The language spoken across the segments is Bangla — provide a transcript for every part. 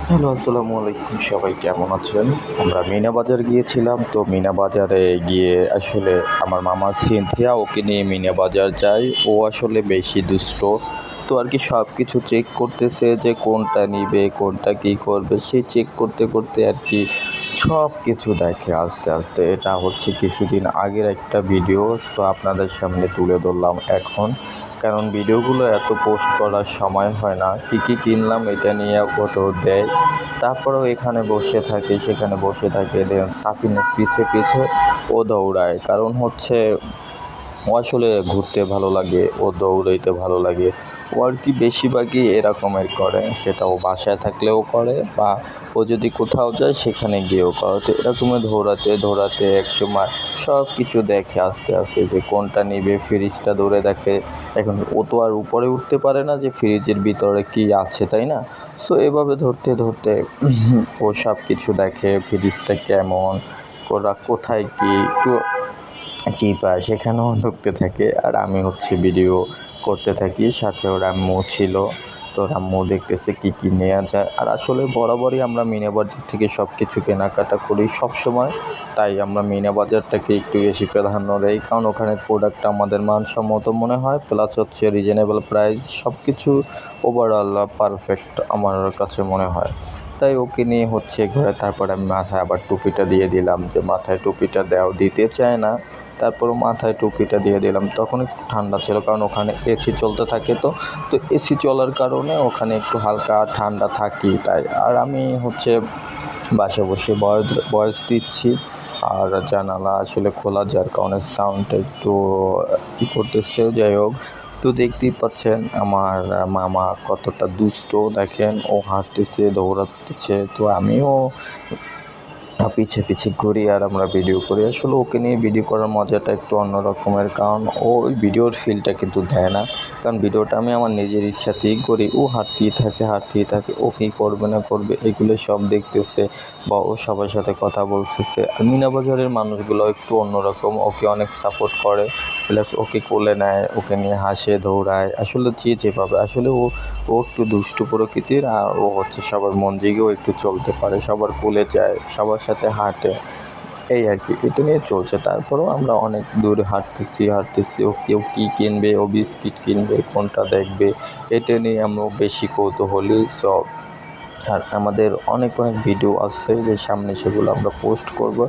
হ্যালো, আসসালামু আলাইকুম। সবাই কেমন আছেন? আমরা মিনা বাজার গিয়েছিলাম। তো মিনা বাজারে গিয়ে আসলে আমার মামা সিনথিয়া ওকে নিয়ে মিনা বাজার যাই। ও আসলে বেশি দুষ্ট। তো আর কি সব কিছু চেক করতেছে যে কোনটা নিবে, কোনটা কী করবে, সে চেক করতে করতে আর কি সব কিছু দেখে আস্তে আস্তে। এটা হচ্ছে কিছুদিন আগের একটা ভিডিও, সো আপনাদের সামনে তুলে ধরলাম এখন। কারণ ভিডিওগুলো এত পোস্ট করার সময় হয় না। কী কী কিনলাম এটা নিয়ে কত দেয়, তারপরেও এখানে বসে থাকে সেখানে বসে থাকে, দেন সাফিনের পিছে পিছে ও দৌড়ায়। কারণ হচ্ছে ও আসলে ঘুরতে ভালো লাগে, ও দৌড়াইতে ভালো লাগে। ও আর কি বেশিরভাগই এরকমের করে, সেটা ও বাসায় থাকলেও করে বা ও যদি কোথাও যায় সেখানে গিয়েও করে। তো এরকমই দৌড়াতে দৌড়াতে একসময় সব কিছু দেখে আস্তে আস্তে যে কোনটা নিবে। ফ্রিজটা দৌড়ে দেখে। এখন ও তো আর উপরে উঠতে পারে না যে ফ্রিজের ভিতরে কী আছে, তাই না? সো এভাবে ধরতে ধরতে ও সব কিছু দেখে, ফ্রিজটা কেমন, ওরা কোথায় কী একটু চিপা সেখানেও ঢুকতে থাকে। আর আমি হচ্ছে ভিডিও করতে থাকি, সাথে ওর আম্মু ছিল। তো ওর আম্মু দেখতেছে কী কী নেওয়া যায়। আর আসলে বরাবরই আমরা মিনা বাজার থেকে সব কিছু কেনাকাটা করি সবসময়। তাই আমরা মিনা বাজারটাকে একটু বেশি প্রাধান্য দেই, কারণ ওখানের প্রোডাক্টটা আমাদের মানসম্মত মনে হয়, প্লাস হচ্ছে রিজনেবল প্রাইস, সব কিছু ওভারঅল পারফেক্ট আমার কাছে মনে হয়। তাই ওকে নিয়ে হচ্ছে ঘুরে। তারপর আমি মাথায় আবার টুপিটা দিয়ে দিলাম, যে মাথায় টুপিটা দিতে চায় না। তারপরও মাথায় টুপিটা দিয়ে দিলাম। তখন একটু ঠান্ডা ছিল, কারণ ওখানে এসি চলতে থাকে। তো এসি চলার কারণে ওখানে একটু হালকা ঠান্ডা থাকেই। তাই আর আমি হচ্ছে বাসায় বসে ভয়েস দিচ্ছি। আর জানালা আসলে খোলা, যার কারণে সাউন্ডটা একটু করতেছে। যাই হোক, তো দেখতেই পাচ্ছেন আমার মামা কতটা দুষ্ট। দেখেন, ও হাঁটতেছে, দৌড়াতেছে, তো আমিও পিছে পিছে ঘুরি আর আমরা ভিডিও করি। আসলে ওকে নিয়ে ভিডিও করার মজাটা একটু অন্য রকমের, কারণ ও ওই ভিডিওর ফিলটা কিন্তু দেয় না। কারণ ভিডিওটা আমি আমার নিজের ইচ্ছাতেই করি। ও হাঁটতেই থাকে, ও কী করবে না করবে এগুলো সব দেখতেছে, বা ও সবার সাথে কথা বলতেছে। আর মিনা বাজারের মানুষগুলো একটু অন্যরকম, ওকে অনেক সাপোর্ট করে, প্লাস ওকে কোলে নেয়, ওকে নিয়ে হাসে, দৌড়ায়। আসলে যেভাবে আসলে ও একটু দুষ্টু প্রকৃতির। আর ও হচ্ছে সবার মন জেগেও একটু চলতে পারে, সবার কোলে যায়, সবার সাথে হাঁটে, এই আর কি। এটা নিয়ে চলছে। তারপরেও আমরা অনেক দূর হাঁটতেছি। ও কেউ কী কিনবে, ও বিস্কিট কিনবে, কোনটা দেখবে, এটা নিয়ে আমরা বেশি কৌতূহলী সব। আর আমাদের অনেক ভিডিও আছে যে সামনে, সেগুলো আমরা পোস্ট করব।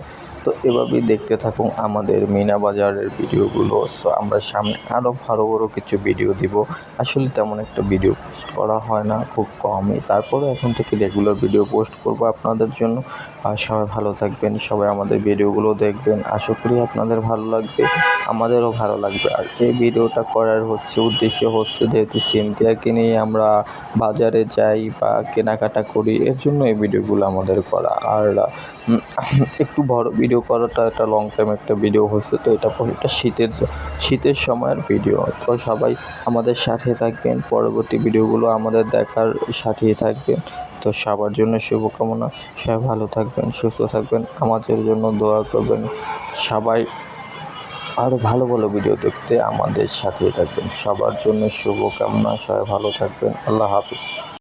তো এভাবেই দেখতে থাকুন আমাদের মিনা বাজারের ভিডিওগুলো। সো আমরা সামনে আরও ভালো বড় কিছু ভিডিও দিব। আসলে তেমন একটা ভিডিও পোস্ট করা হয় না, খুব কমই। তারপরে এখন থেকে রেগুলার ভিডিও পোস্ট করব আপনাদের জন্য। আর সবাই ভালো থাকবেন, সবাই আমাদের ভিডিওগুলো দেখবেন। আশা করি আপনাদের ভালো লাগবে, আমাদেরও ভালো লাগবে। আর এই ভিডিওটা করার উদ্দেশ্য হচ্ছে, যেহেতু সিনথিয়াকে নিয়ে আমরা বাজারে যাই বা কেনাকাটা করি, এর জন্য এই ভিডিওগুলো আমাদের করা। আর একটু বড় ভিডিও করাটা, একটা লং টাইম একটা ভিডিও হচ্ছে। তো এটা শীতের সময়ের ভিডিও। তো সবাই আমাদের সাথে থাকবেন, পরবর্তী ভিডিওগুলো আমাদের দেখার সাথেই থাকবেন। তো সবার জন্য শুভকামনা। সবাই ভালো থাকবেন, সুস্থ থাকবেন, আমাদের জন্য দোয়া করবেন। সবাই আরও ভালো ভালো ভিডিও দেখতে আমাদের সাথেই থাকবেন। সবার জন্য শুভকামনা। সবাই ভালো থাকবেন। আল্লাহ হাফিজ।